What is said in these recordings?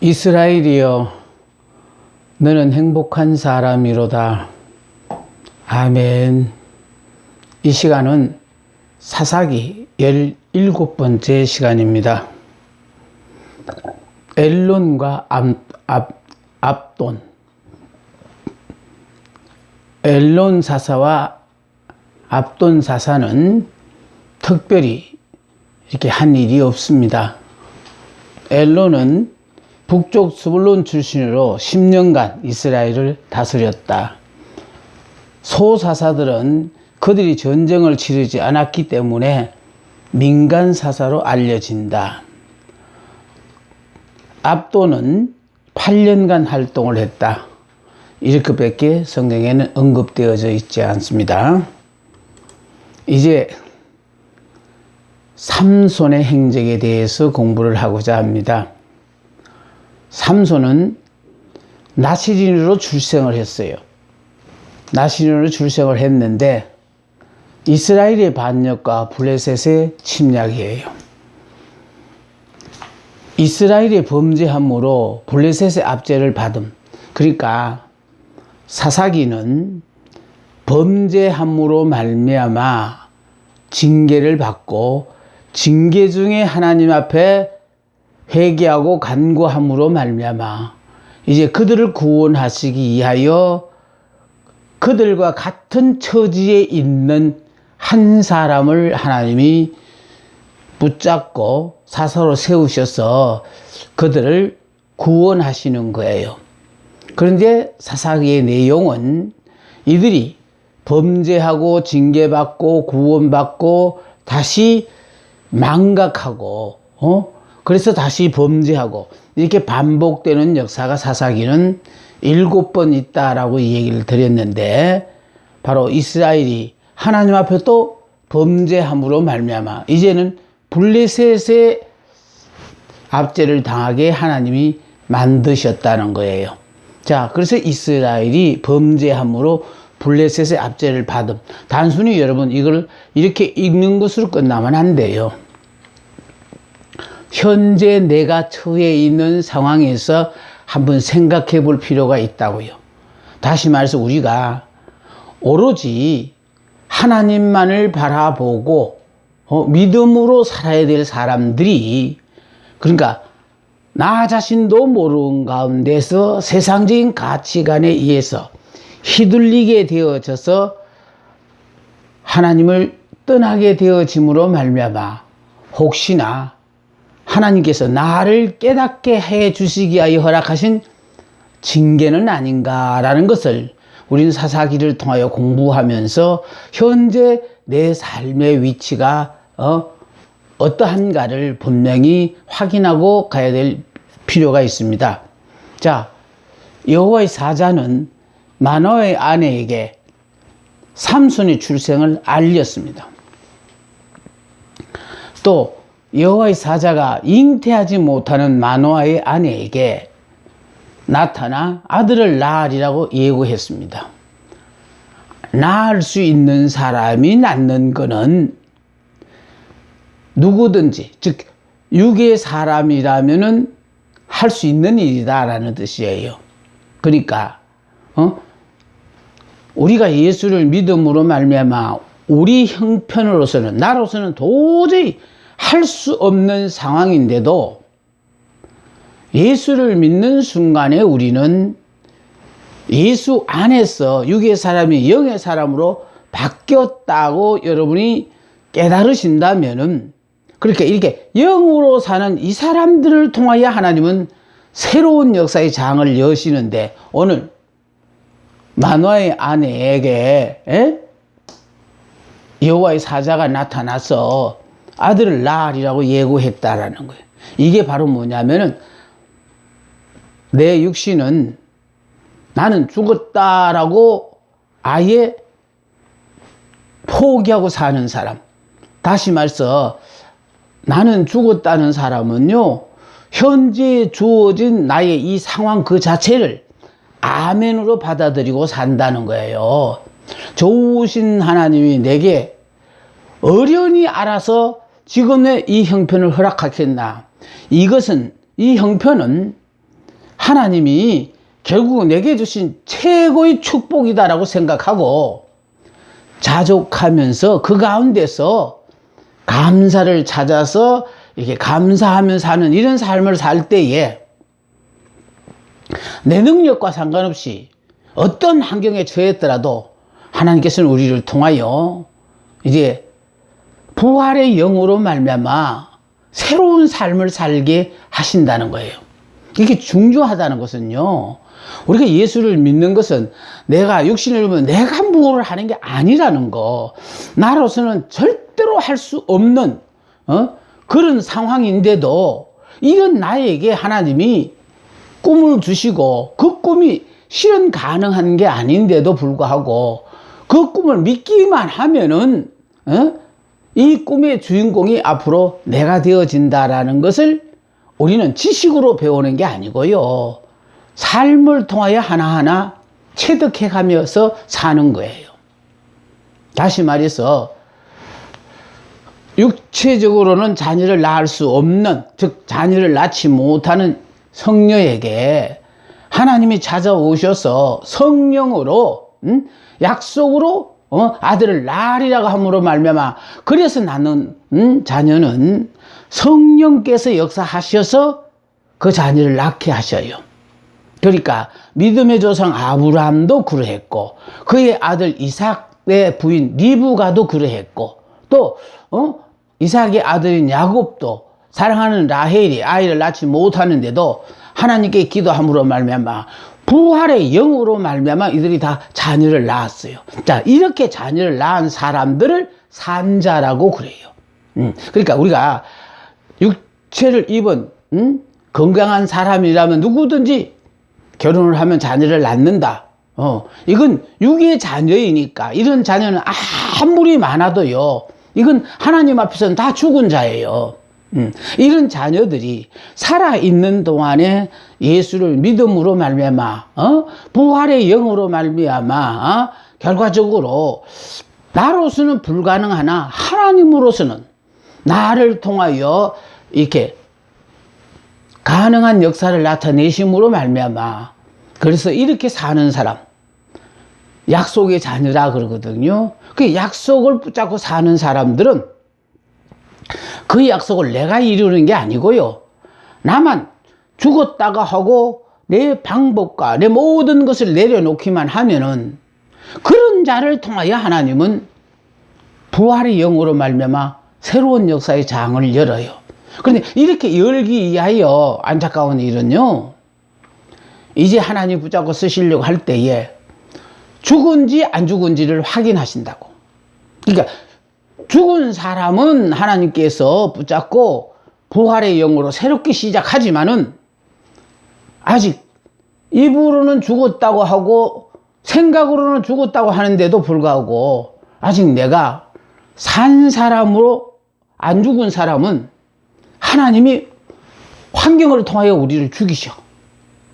이스라엘이여, 너는 행복한 사람이로다. 아멘. 이 시간은 사사기 17번째 시간입니다. 엘론과 압돈. 엘론 사사와 압돈 사사는 특별히 이렇게 한 일이 없습니다. 엘론은 북쪽 스불론 출신으로 10년간 이스라엘을 다스렸다. 소사사들은 그들이 전쟁을 치르지 않았기 때문에 민간 사사로 알려진다. 압돈은 8년간 활동을 했다. 이렇게밖에 성경에는 언급되어져 있지 않습니다. 이제 삼손의 행적에 대해서 공부를 하고자 합니다. 삼손은 나시린으로 출생을 했어요. 나시린으로 출생을 했는데 이스라엘의 반역과 블레셋의 침략이에요. 이스라엘의 범죄함으로 블레셋의 압제를 받음. 그러니까 사사기는 범죄함으로 말미암아 징계를 받고 징계 중에 하나님 앞에 회개하고 간구함으로 말미암아 이제 그들을 구원하시기 위하여 그들과 같은 처지에 있는 한 사람을 하나님이 붙잡고 사사로 세우셔서 그들을 구원하시는 거예요. 그런데 사사기의 내용은 이들이 범죄하고 징계받고 구원받고 다시 망각하고 그래서 다시 범죄하고 이렇게 반복되는 역사가 사사기는 7번 있다라고 얘기를 드렸는데 바로 이스라엘이 하나님 앞에 또 범죄함으로 말미암아 이제는 블레셋의 압제를 당하게 하나님이 만드셨다는 거예요. 자, 그래서 이스라엘이 범죄함으로 블레셋의 압제를 받음. 단순히 여러분 이걸 이렇게 읽는 것으로 끝나면 안 돼요. 현재 내가 처해 있는 상황에서 한번 생각해 볼 필요가 있다고요. 다시 말해서 우리가 오로지 하나님만을 바라보고 믿음으로 살아야 될 사람들이, 그러니까 나 자신도 모르는 가운데서 세상적인 가치관에 의해서 휘둘리게 되어져서 하나님을 떠나게 되어짐으로 말미암아 혹시나 하나님께서 나를 깨닫게 해 주시기 위하여 허락하신 징계는 아닌가라는 것을 우리는 사사기를 통하여 공부하면서 현재 내 삶의 위치가 어떠한가를 분명히 확인하고 가야 될 필요가 있습니다. 자, 여호와의 사자는 마노아의 아내에게 삼손의 출생을 알렸습니다. 또 여호와의 사자가 잉태하지 못하는 마노아의 아내에게 나타나 아들을 낳으리라고 예고했습니다. 낳을 수 있는 사람이 낳는 것은 누구든지, 즉 육의 사람이라면은 할 수 있는 일이다라는 뜻이에요. 그러니까 우리가 예수를 믿음으로 말미암아 우리 형편으로서는, 나로서는 도저히 할 수 없는 상황인데도 예수를 믿는 순간에 우리는 예수 안에서 육의 사람이 영의 사람으로 바뀌었다고 여러분이 깨달으신다면은, 그렇게 이렇게 영으로 사는 이 사람들을 통하여 하나님은 새로운 역사의 장을 여시는데, 오늘 마노아의 아내에게 여호와의 사자가 나타나서 아들을 낳으리라고 예고했다라는 거예요. 이게 바로 뭐냐면은 내 육신은 나는 죽었다라고 아예 포기하고 사는 사람. 다시 말해서 나는 죽었다는 사람은요, 현재 주어진 나의 이 상황 그 자체를 아멘으로 받아들이고 산다는 거예요. 좋으신 하나님이 내게 어련히 알아서 지금의 이 형편을 허락하겠나. 이 형편은 하나님이 결국 내게 주신 최고의 축복이다라고 생각하고 자족하면서 그 가운데서 감사를 찾아서 이렇게 감사하며 사는 이런 삶을 살 때에 내 능력과 상관없이 어떤 환경에 처했더라도 하나님께서는 우리를 통하여 이제 부활의 영으로 말미암아 새로운 삶을 살게 하신다는 거예요. 이게 중요하다는 것은요, 우리가 예수를 믿는 것은 내가 육신을 보면 내가 무엇을 하는 게 아니라는 거, 나로서는 절대로 할 수 없는 그런 상황인데도 이런 나에게 하나님이 꿈을 주시고 그 꿈이 실현 가능한 게 아닌데도 불구하고 그 꿈을 믿기만 하면은 이 꿈의 주인공이 앞으로 내가 되어진다라는 것을 우리는 지식으로 배우는 게 아니고요, 삶을 통하여 하나하나 체득해 가면서 사는 거예요. 다시 말해서 육체적으로는 자녀를 낳을 수 없는, 즉 자녀를 낳지 못하는 성녀에게 하나님이 찾아오셔서 성령으로 약속으로 아들을 낳으리라고 함으로 말미암아 그래서 낳는 자녀는 성령께서 역사하셔서 그 자녀를 낳게 하셔요. 그러니까 믿음의 조상 아브라함도 그러했고 그의 아들 이삭의 부인 리브가도 그러했고 또 이삭의 아들인 야곱도 사랑하는 라헬이 아이를 낳지 못하는데도 하나님께 기도함으로 말미암아 부활의 영으로 말미암아 이들이 다 자녀를 낳았어요. 자, 이렇게 자녀를 낳은 사람들을 산자라고 그래요. 그러니까 우리가 육체를 입은 건강한 사람이라면 누구든지 결혼을 하면 자녀를 낳는다. 이건 육의 자녀이니까 이런 자녀는 아무리 많아도요, 이건 하나님 앞에서는 다 죽은 자예요. 이런 자녀들이 살아있는 동안에 예수를 믿음으로 말미암아 부활의 영으로 말미암아 결과적으로 나로서는 불가능하나 하나님으로서는 나를 통하여 이렇게 가능한 역사를 나타내심으로 말미암아 그래서 이렇게 사는 사람, 약속의 자녀라 그러거든요. 그 약속을 붙잡고 사는 사람들은 그 약속을 내가 이루는 게 아니고요, 나만 죽었다가 하고 내 방법과 내 모든 것을 내려놓기만 하면은 그런 자를 통하여 하나님은 부활의 영으로 말미암아 새로운 역사의 장을 열어요. 그런데 이렇게 열기 위하여 안타까운 일은요, 이제 하나님 붙잡고 쓰시려고 할 때에 죽은지 안 죽은지를 확인하신다고. 그러니까 죽은 사람은 하나님께서 붙잡고 부활의 영으로 새롭게 시작하지만은 아직 입으로는 죽었다고 하고 생각으로는 죽었다고 하는데도 불구하고 아직 내가 산 사람으로 안 죽은 사람은 하나님이 환경을 통하여 우리를 죽이셔.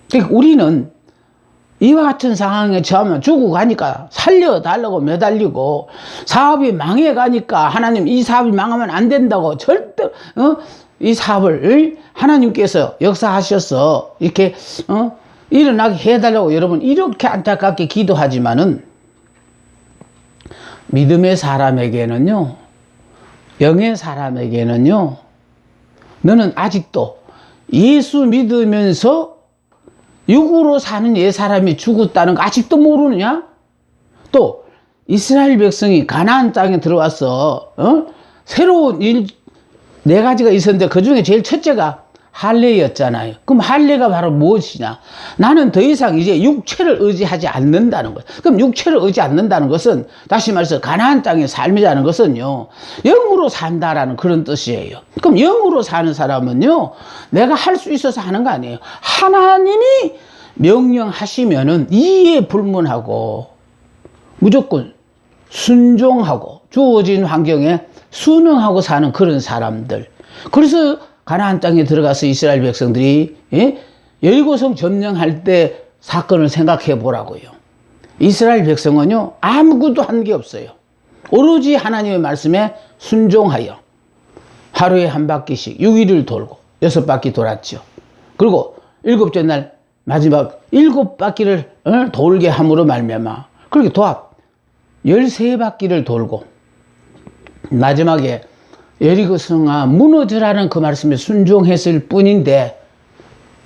그러니까 우리는 이와 같은 상황에 처하면 죽고 가니까 살려달라고 매달리고, 사업이 망해가니까 하나님 이 사업이 망하면 안 된다고 절대 이 사업을 하나님께서 역사하셔서 이렇게 일어나게 해달라고 여러분 이렇게 안타깝게 기도하지만은 믿음의 사람에게는요, 영의 사람에게는요, 너는 아직도 예수 믿으면서 육으로 사는 옛 사람이 죽었다는 거 아직도 모르느냐? 또 이스라엘 백성이 가나안 땅에 들어와서 새로운 일 네 가지가 있었는데 그 중에 제일 첫째가 할례였잖아요. 그럼 할례가 바로 무엇이냐? 나는 더 이상 이제 육체를 의지하지 않는다는 것. 그럼 육체를 의지 않는다는 것은 다시 말해서 가나안 땅의 삶이라는 것은요, 영으로 산다라는 그런 뜻이에요. 그럼 영으로 사는 사람은요, 내가 할 수 있어서 하는 거 아니에요. 하나님이 명령하시면은 이에 불문하고 무조건 순종하고 주어진 환경에 순응하고 사는 그런 사람들. 그래서 가나안 땅에 들어가서 이스라엘 백성들이 여리고성 점령할 때 사건을 생각해 보라고요. 이스라엘 백성은요, 아무것도 한 게 없어요. 오로지 하나님의 말씀에 순종하여 하루에 한 바퀴씩 6일을 돌고 6바퀴 돌았죠. 그리고 7째 날 마지막 7바퀴를 돌게 함으로 말미암아 그렇게 도합 13바퀴를 돌고 마지막에 여리고성아 무너져라는 그 말씀에 순종했을 뿐인데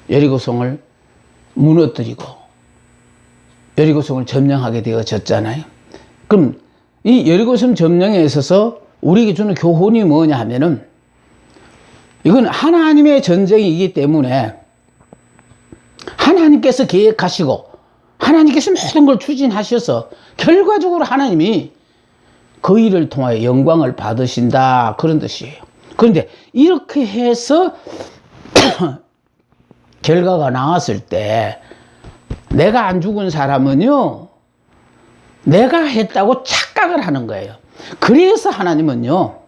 여리고성을 무너뜨리고 여리고성을 점령하게 되어졌잖아요. 그럼 이 여리고성 점령에 있어서 우리에게 주는 교훈이 뭐냐 하면은 이건 하나님의 전쟁이기 때문에 하나님께서 계획하시고 하나님께서 모든 걸 추진하셔서 결과적으로 하나님이 그 일을 통하여 영광을 받으신다 그런 뜻이에요. 그런데 이렇게 해서 결과가 나왔을 때 내가 안 죽은 사람은요 내가 했다고 착각을 하는 거예요. 그래서 하나님은요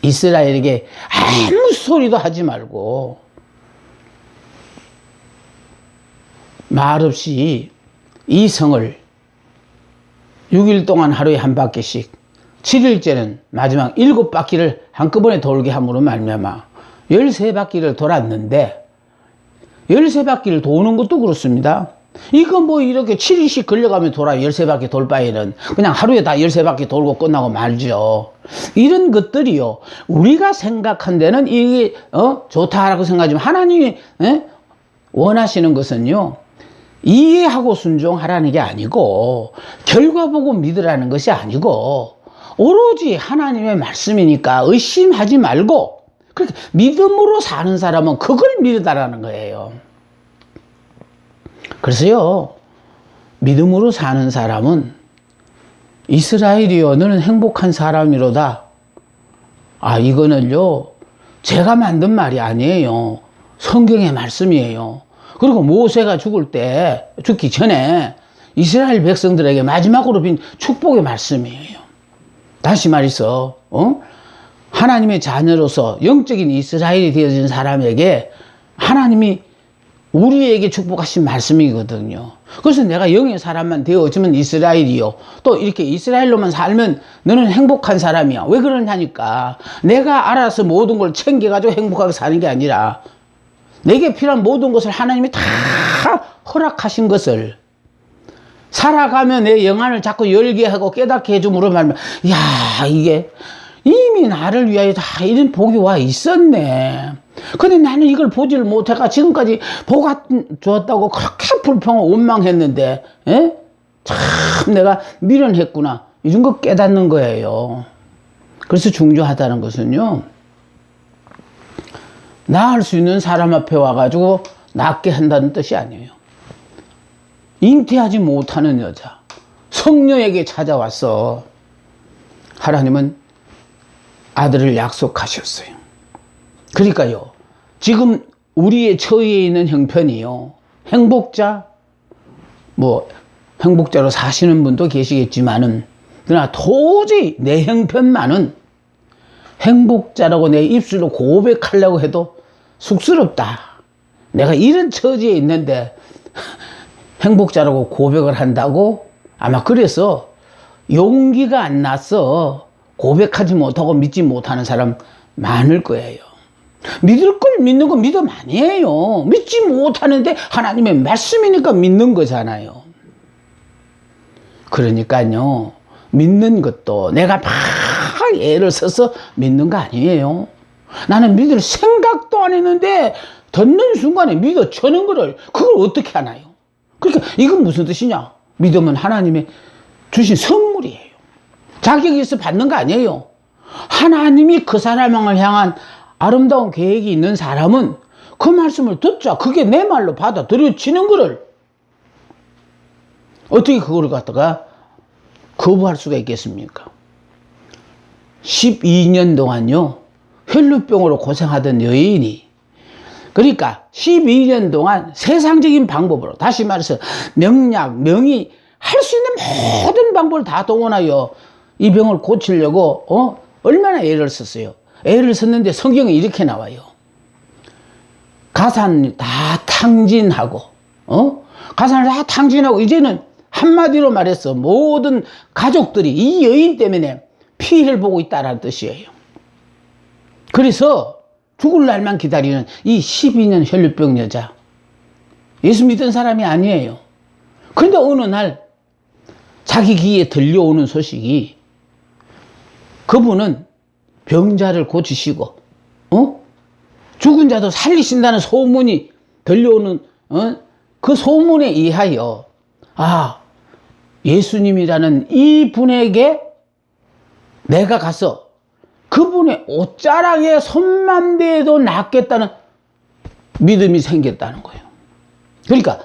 이스라엘에게 아무 소리도 하지 말고 말없이 이 성을 6일 동안 하루에 한 바퀴씩 7일째는 마지막 7바퀴를 한꺼번에 돌게 함으로 말미암아 13바퀴를 돌았는데 13바퀴를 도는 것도 그렇습니다. 이거 뭐 이렇게 7일씩 걸려가면 돌아 13바퀴 돌 바에는 그냥 하루에 다 13바퀴 돌고 끝나고 말죠. 이런 것들이요 우리가 생각한 데는 이게 좋다라고 생각하지만 하나님이 원하시는 것은요 이해하고 순종하라는 게 아니고 결과 보고 믿으라는 것이 아니고 오로지 하나님의 말씀이니까 의심하지 말고 그렇게 믿음으로 사는 사람은 그걸 믿으라는 거예요. 그래서요 믿음으로 사는 사람은 이스라엘이여 너는 행복한 사람이로다. 아 이거는요 제가 만든 말이 아니에요. 성경의 말씀이에요. 그리고 모세가 죽기 전에 이스라엘 백성들에게 마지막으로 빈 축복의 말씀이에요. 다시 말해서 하나님의 자녀로서 영적인 이스라엘이 되어진 사람에게 하나님이 우리에게 축복하신 말씀이거든요. 그래서 내가 영의 사람만 되어지면 이스라엘이요. 또 이렇게 이스라엘로만 살면 너는 행복한 사람이야. 왜 그러냐니까 내가 알아서 모든 걸 챙겨가지고 행복하게 사는 게 아니라 내게 필요한 모든 것을 하나님이 다 허락하신 것을 살아가며 내 영안을 자꾸 열게 하고 깨닫게 해줌으로 말면 야 이게 이미 나를 위하여 다 이런 복이 와 있었네. 근데 나는 이걸 보지를 못해가 지금까지 복가 주었다고 그렇게 불평하고 원망했는데 참 내가 미련했구나 이런 거 깨닫는 거예요. 그래서 중요하다는 것은요 나을 수 있는 사람 앞에 와가지고 낫게 한다는 뜻이 아니에요. 잉태하지 못하는 여자 성녀에게 찾아왔어. 하나님은 아들을 약속하셨어요. 그러니까요 지금 우리의 처해 있는 형편이요 행복자 뭐 행복자로 사시는 분도 계시겠지만은 그러나 도저히 내 형편만은 행복자라고 내 입술로 고백하려고 해도 쑥스럽다. 내가 이런 처지에 있는데 행복자라고 고백을 한다고 아마 그래서 용기가 안 나서 고백하지 못하고 믿지 못하는 사람 많을 거예요. 믿을 걸 믿는 건 믿음 아니에요. 믿지 못하는데 하나님의 말씀이니까 믿는 거잖아요. 그러니까요 믿는 것도 내가 막 애를 써서 믿는 거 아니에요. 나는 믿을 생각도 안 했는데 듣는 순간에 믿어주는 거를 그걸 어떻게 하나요? 그러니까 이건 무슨 뜻이냐? 믿음은 하나님의 주신 선물이에요. 자격이 있어 받는 거 아니에요. 하나님이 그 사람을 향한 아름다운 계획이 있는 사람은 그 말씀을 듣자 그게 내 말로 받아들여지는 거를 어떻게 그걸 갖다가 거부할 수가 있겠습니까? 12년 동안요 혈루병으로 고생하던 여인이 그러니까 12년 동안 세상적인 방법으로 다시 말해서 명약, 명의 할 수 있는 모든 방법을 다 동원하여 이 병을 고치려고 얼마나 애를 썼어요. 애를 썼는데 성경에 이렇게 나와요. 가산 다 탕진하고 가산을 다 탕진하고 이제는 한마디로 말해서 모든 가족들이 이 여인 때문에 피해를 보고 있다는 뜻이에요. 그래서 죽을 날만 기다리는 이 12년 혈루병 여자 예수 믿은 사람이 아니에요. 그런데 어느 날 자기 귀에 들려오는 소식이 그분은 병자를 고치시고 죽은 자도 살리신다는 소문이 들려오는 그 소문에 의하여 예수님이라는 이 분에게 내가 가서 그분의 옷자락에 손만 대도 낫겠다는 믿음이 생겼다는 거예요. 그러니까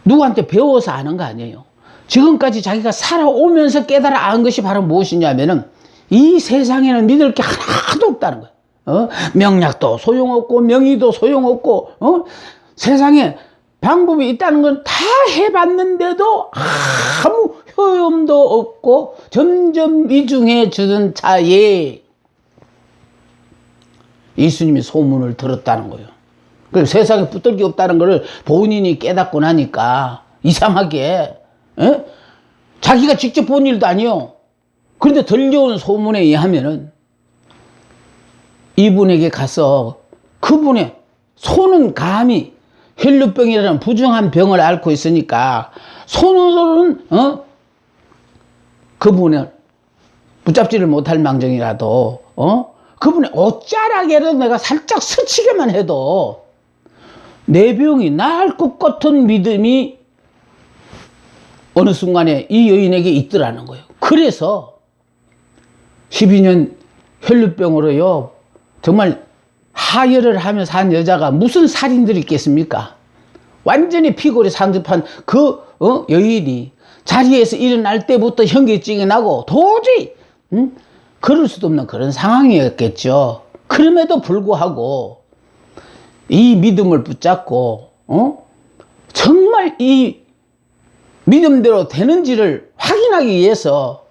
누구한테 배워서 아는 거 아니에요. 지금까지 자기가 살아오면서 깨달아 안 것이 바로 무엇이냐면은 이 세상에는 믿을 게 하나도 없다는 거예요. 명약도 소용없고 명의도 소용없고 세상에 방법이 있다는 건 다 해봤는데도 아무 효용도 없고 점점 위중해지는 차에 예수님이 소문을 들었다는 거예요. 그래서 세상에 붙들기 없다는 것을 본인이 깨닫고 나니까 이상하게 자기가 직접 본 일도 아니요. 그런데 들려온 소문에 의하면은 이분에게 가서 그분의 손은 감히 혈루병이라는 부정한 병을 앓고 있으니까 손으로는 그분을 붙잡지를 못할 망정이라도 그분의 옷자락에도 내가 살짝 스치게만 해도 내 병이 나을 것 같은 믿음이 어느 순간에 이 여인에게 있더라는 거예요. 그래서 12년 혈루병으로요 정말 하혈을 하며 산 여자가 무슨 살인들이 있겠습니까? 완전히 피골이 상접한 그 여인이 자리에서 일어날 때부터 현기증이 나고 도저히 걸을 수도 없는 그런 상황이었겠죠. 그럼에도 불구하고 이 믿음을 붙잡고 정말 이 믿음대로 되는지를 확인하기 위해서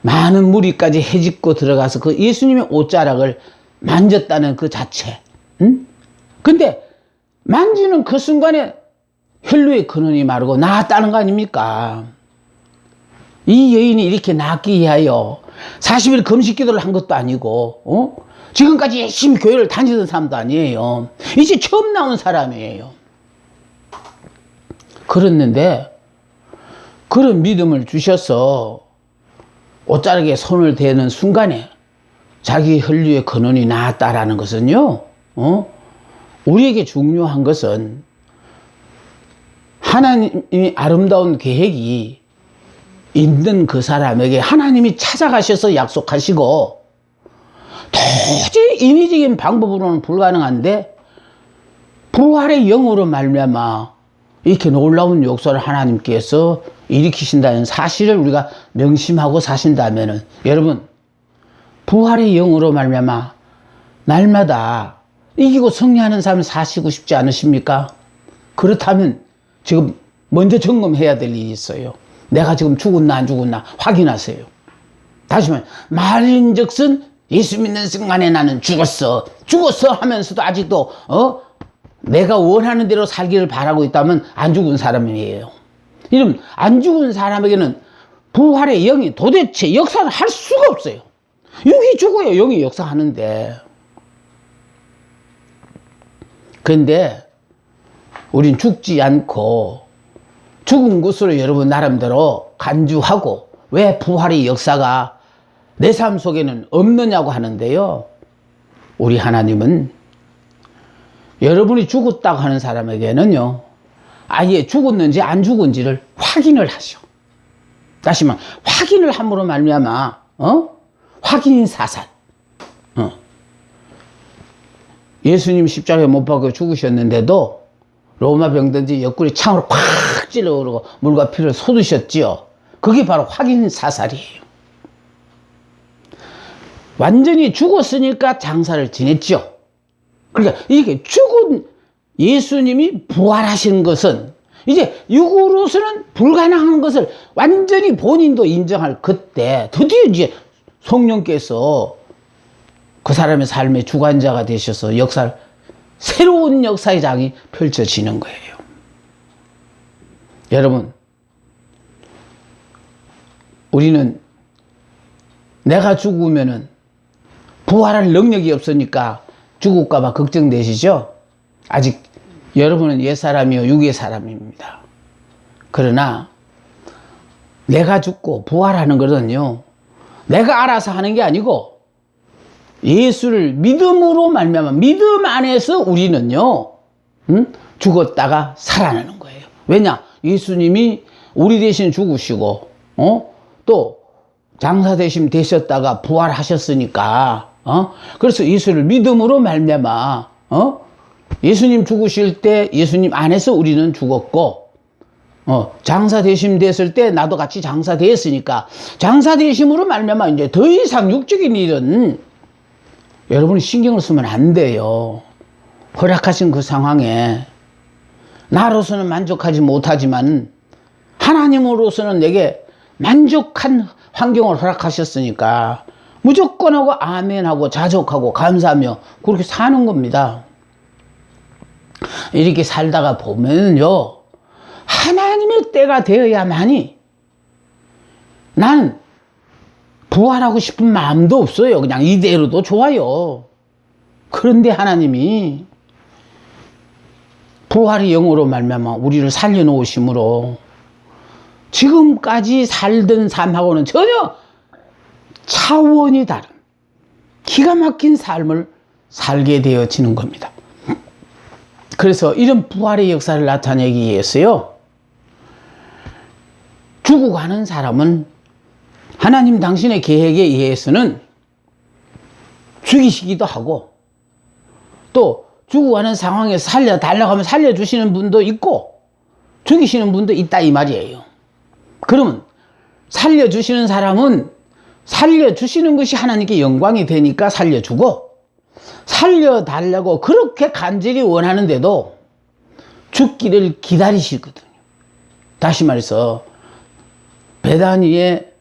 많은 무리까지 헤집고 들어가서 그 예수님의 옷자락을 만졌다는 그 자체. 근데 만지는 그 순간에 혈루의 근원이 마르고 나았다는 거 아닙니까? 이 여인이 이렇게 낫기 위하여 40일 금식 기도를 한 것도 아니고 지금까지 열심히 교회를 다니던 사람도 아니에요. 이제 처음 나온 사람이에요. 그랬는데 그런 믿음을 주셔서 옷자락에 손을 대는 순간에 자기 혈류의 근원이 나았다라는 것은요, 우리에게 중요한 것은 하나님이 아름다운 계획이 있는 그 사람에게 하나님이 찾아가셔서 약속하시고 도저히 인위적인 방법으로는 불가능한데 부활의 영으로 말미암아 이렇게 놀라운 역사를 하나님께서 일으키신다는 사실을 우리가 명심하고 사신다면은 여러분 부활의 영으로 말미암아 날마다 이기고 승리하는 삶을 사시고 싶지 않으십니까? 그렇다면 지금 먼저 점검해야 될 일이 있어요. 내가 지금 죽었나 안 죽었나 확인하세요. 다시 말해 말인즉슨 예수 믿는 순간에 나는 죽었어 하면서도 아직도 내가 원하는 대로 살기를 바라고 있다면 안 죽은 사람이에요. 이러면 안 죽은 사람에게는 부활의 영이 도대체 역사를 할 수가 없어요. 육이 죽어야 영이 역사하는데. 그런데 우린 죽지 않고 죽은 것으로 여러분 나름대로 간주하고 왜 부활의 역사가 내 삶 속에는 없느냐고 하는데요. 우리 하나님은 여러분이 죽었다고 하는 사람에게는요, 아예 죽었는지 안 죽은지를 확인을 하셔. 다시 말해, 확인을 함으로 말미암아, 확인 사살. 예수님 십자가에 못 박혀 죽으셨는데도 로마 병든지 옆구리 창으로 콱 찔러오르고 물과 피를 쏟으셨지요. 그게 바로 확인 사살이에요. 완전히 죽었으니까 장사를 지냈죠. 그러니까 이게 죽은 예수님이 부활하신 것은 이제 육으로서는 불가능한 것을 완전히 본인도 인정할 그때 드디어 이제 성령께서 그 사람의 삶의 주관자가 되셔서 새로운 역사의 장이 펼쳐지는 거예요. 여러분, 우리는 내가 죽으면은 부활할 능력이 없으니까 죽을까봐 걱정되시죠? 아직 여러분은 옛사람이요 육의 사람입니다. 그러나 내가 죽고 부활하는 것은요, 내가 알아서 하는 게 아니고 예수를 믿음으로 말미암아 믿음 안에서 우리는요, 죽었다가 살아나는 거예요. 왜냐? 예수님이 우리 대신 죽으시고 또 장사 대신 되셨다가 부활하셨으니까 그래서 예수를 믿음으로 말미암아 예수님 죽으실 때 예수님 안에서 우리는 죽었고 장사 대심 됐을 때 나도 같이 장사 되었으니까 장사 대심으로 말미암아 이제 더 이상 육적인 일은 여러분이 신경을 쓰면 안 돼요. 허락하신 그 상황에 나로서는 만족하지 못하지만 하나님으로서는 내게 만족한 환경을 허락하셨으니까 무조건 하고 아멘하고 자족하고 감사하며 그렇게 사는 겁니다. 이렇게 살다가 보면요, 하나님의 때가 되어야만이 나는 부활하고 싶은 마음도 없어요. 그냥 이대로도 좋아요. 그런데 하나님이 부활의 영으로 말미암아 우리를 살려놓으심으로 지금까지 살던 삶하고는 전혀 차원이 다른 기가 막힌 삶을 살게 되어지는 겁니다. 그래서 이런 부활의 역사를 나타내기 위해서요, 죽어가는 사람은 하나님 당신의 계획에 의해서는 죽이시기도 하고 또 죽어가는 상황에서 살려달라고 하면 살려주시는 분도 있고 죽이시는 분도 있다 이 말이에요. 그러면 살려주시는 사람은 살려주시는 것이 하나님께 영광이 되니까 살려주고 살려달라고 그렇게 간절히 원하는데도 죽기를 기다리시거든요. 다시 말해서 베다니에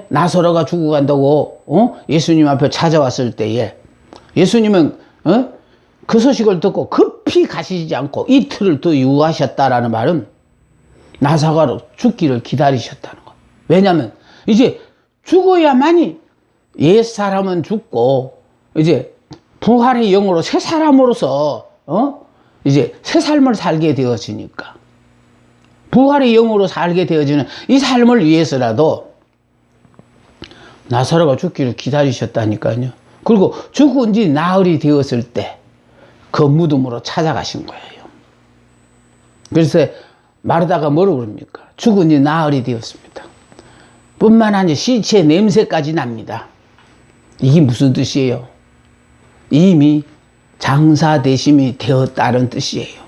나사로가 죽어간다고 예수님 앞에 찾아왔을 때에 예수님은 그 소식을 듣고 급히 가시지 않고 이틀을 더 유하셨다라는 말은 나사로가 죽기를 기다리셨다는 거예요. 왜냐하면 이제 죽어야만이 옛사람은 죽고 이제 부활의 영으로 새 사람으로서 이제 새 삶을 살게 되어지니까 부활의 영으로 살게 되어지는 이 삶을 위해서라도 나사로가 죽기를 기다리셨다니까요. 그리고 죽은 지 나흘이 되었을 때 그 무덤으로 찾아가신 거예요. 그래서 마르다가 뭐라고 그럽니까? 죽은 지 나흘이 되었습니다. 뿐만 아니라 시체의 냄새까지 납니다. 이게 무슨 뜻이에요? 이미 장사되심이 되었다는 뜻이에요.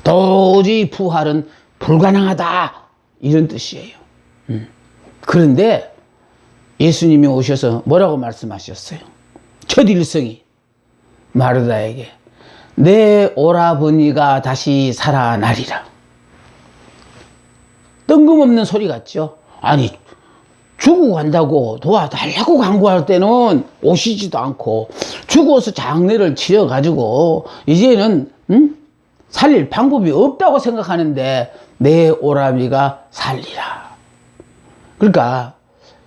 도저히 부활은 불가능하다 이런 뜻이에요. 그런데 예수님이 오셔서 뭐라고 말씀하셨어요? 첫 일성이 마르다에게 내 오라버니가 다시 살아나리라. 뜬금없는 소리 같죠? 아니 죽고 간다고 도와달라고 간구할 때는 오시지도 않고 죽어서 장례를 치러가지고 이제는 살릴 방법이 없다고 생각하는데 내 오라비가 살리라. 그러니까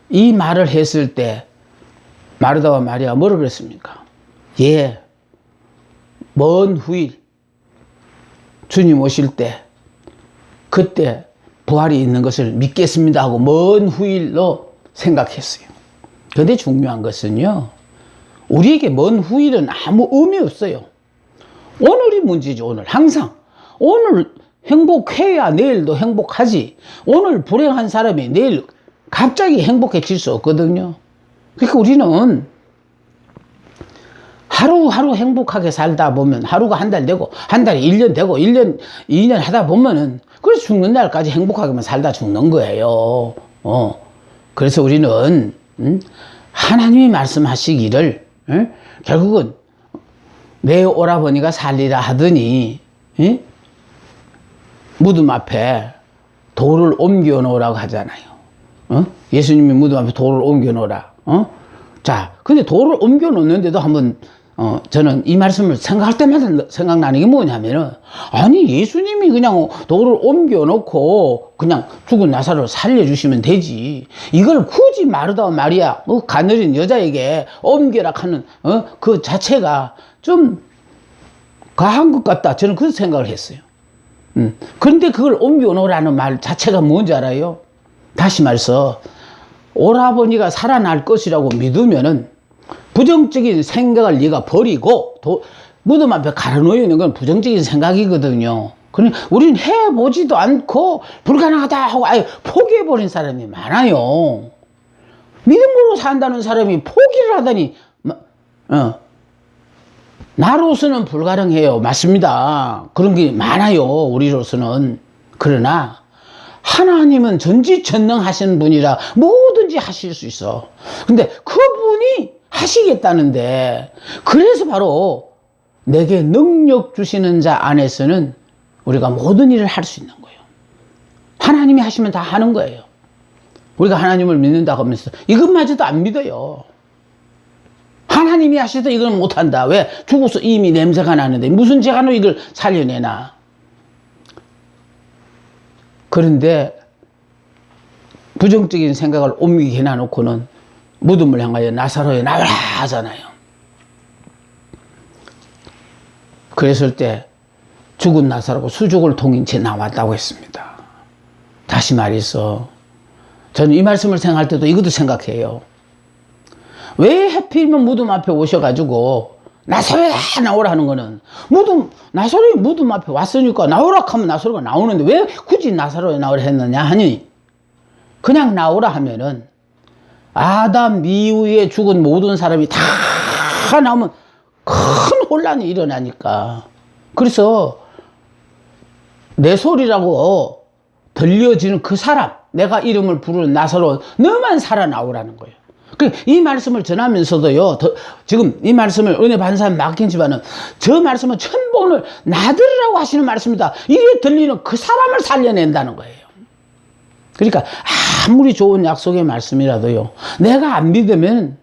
이 말을 했을 때 마르다와 마리아 뭐라 그랬습니까? 예, 먼 후일 주님 오실 때 그때 부활이 있는 것을 믿겠습니다 하고 먼 후일로 생각했어요. 그런데 중요한 것은요, 우리에게 먼 후일은 아무 의미 없어요. 오늘이 문제죠. 오늘 항상 오늘 행복해야 내일도 행복하지, 오늘 불행한 사람이 내일 갑자기 행복해질 수 없거든요. 그러니까 우리는 하루하루 행복하게 살다 보면 하루가 한 달 되고 한 달이 1년 되고 1년 2년 하다 보면은 그래서 죽는 날까지 행복하게만 살다 죽는 거예요. 그래서 우리는 하나님이 말씀하시기를 결국은 내 오라버니가 살리라 하더니 무덤 앞에 돌을 옮겨 놓으라고 하잖아요. 예수님이 무덤 앞에 돌을 옮겨 놓으라. 자, 근데 돌을 옮겨 놓는데도 한번 저는 이 말씀을 생각할 때마다 생각나는 게 뭐냐면은, 아니 예수님이 그냥 돌을 옮겨 놓고 그냥 죽은 나사로를 살려주시면 되지, 이걸 굳이 마르다와 마리아 가녀린 여자에게 옮겨라 하는 그 자체가 좀 과한 것 같다. 저는 그런 생각을 했어요. 그런데 그걸 옮겨놓으라는 말 자체가 뭔지 알아요? 다시 말해서 오라버니가 살아날 것이라고 믿으면은 부정적인 생각을 네가 버리고 무덤 앞에 갈아놓이는 건 부정적인 생각이거든요. 그러니 우리는 해보지도 않고 불가능하다 하고 아예 포기해버린 사람이 많아요. 믿음으로 산다는 사람이 포기를 하다니, 나로서는 불가능해요. 맞습니다. 그런 게 많아요. 우리로서는. 그러나 하나님은 전지전능하신 분이라 뭐든지 하실 수 있어. 근데 그분이 하시겠다는데, 그래서 바로 내게 능력 주시는 자 안에서는 우리가 모든 일을 할 수 있는 거예요. 하나님이 하시면 다 하는 거예요. 우리가 하나님을 믿는다고 하면서 이것마저도 안 믿어요. 하나님이 하셔도 이걸 못한다. 왜? 죽어서 이미 냄새가 나는데 무슨 죄가 너 이걸 살려내나. 그런데 부정적인 생각을 옮기게 해놔놓고는 무덤을 향하여 나사로에 나와라 하잖아요. 그랬을 때 죽은 나사로가 수족을 통인 채 나왔다고 했습니다. 다시 말해서 저는 이 말씀을 생각할 때도 이것도 생각해요. 왜 하필이면 무덤 앞에 오셔가지고 나사로야 나오라는 거는, 나사로이 무덤 앞에 왔으니까 나오라 하면 나사로가 나오는데 왜 굳이 나사로에 나오라 했느냐 하니, 그냥 나오라 하면은 아담 이후에 죽은 모든 사람이 다 나오면 큰 혼란이 일어나니까. 그래서 내 소리라고 들려지는 그 사람, 내가 이름을 부르는 나사로, 너만 살아나오라는 거예요. 이 말씀을 전하면서도요, 지금 이 말씀을 은혜 받은 사람 맡긴지만은 저 말씀은 천본을 나들으라고 하시는 말씀이다. 이게 들리는 그 사람을 살려낸다는 거예요. 그러니까 아무리 좋은 약속의 말씀이라도요, 내가 안 믿으면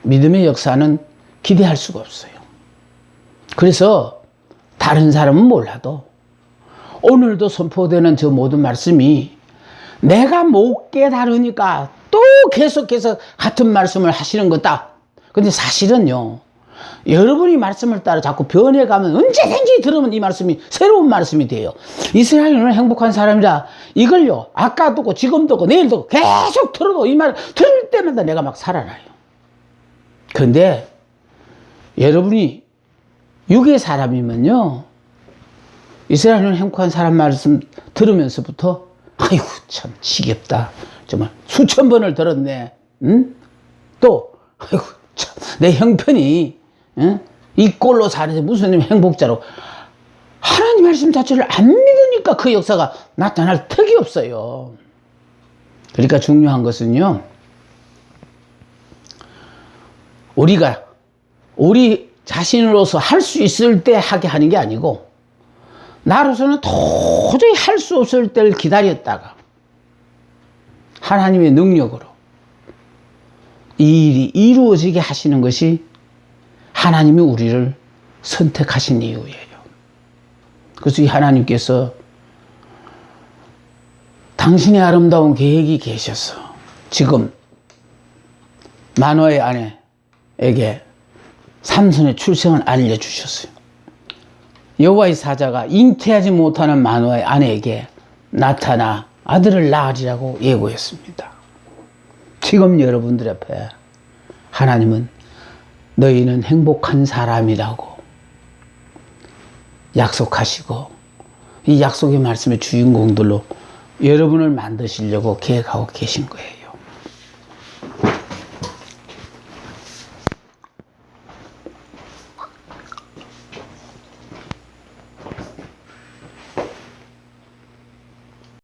믿음의 역사는 기대할 수가 없어요. 그래서 다른 사람은 몰라도 오늘도 선포되는 저 모든 말씀이 내가 못 깨달으니까 또 계속해서 같은 말씀을 하시는 거다. 근데 사실은요, 여러분이 말씀을 따라 자꾸 변해가면 언제든지 들으면 이 말씀이 새로운 말씀이 돼요. 이스라엘은 행복한 사람이라 이걸요, 아까도 고 지금도 고 내일도 고 계속 들어도 이 말 들을 때마다 내가 막 살아나요. 근데 여러분이 육의 사람이면요, 이스라엘은 행복한 사람 말씀 들으면서부터 아이고 참 지겹다, 정말 수천 번을 들었네. 또 아이고 참 내 형편이 이 꼴로 사는데 무슨 행복자로. 하나님 말씀 자체를 안 믿으니까 그 역사가 나타날 턱이 없어요. 그러니까 중요한 것은요, 우리가 우리 자신으로서 할 수 있을 때 하게 하는 게 아니고, 나로서는 도저히 할 수 없을 때를 기다렸다가 하나님의 능력으로 이 일이 이루어지게 하시는 것이 하나님이 우리를 선택하신 이유예요. 그래서 이 하나님께서 당신의 아름다운 계획이 계셔서 지금 마노아의 아내에게 삼손의 출생을 알려주셨어요. 여호와의 사자가 잉태하지 못하는 마노아의 아내에게 나타나 아들을 낳으리라고 예고했습니다. 지금 여러분들 앞에 하나님은 너희는 행복한 사람이라고 약속하시고, 이 약속의 말씀의 주인공들로 여러분을 만드시려고 계획하고 계신 거예요.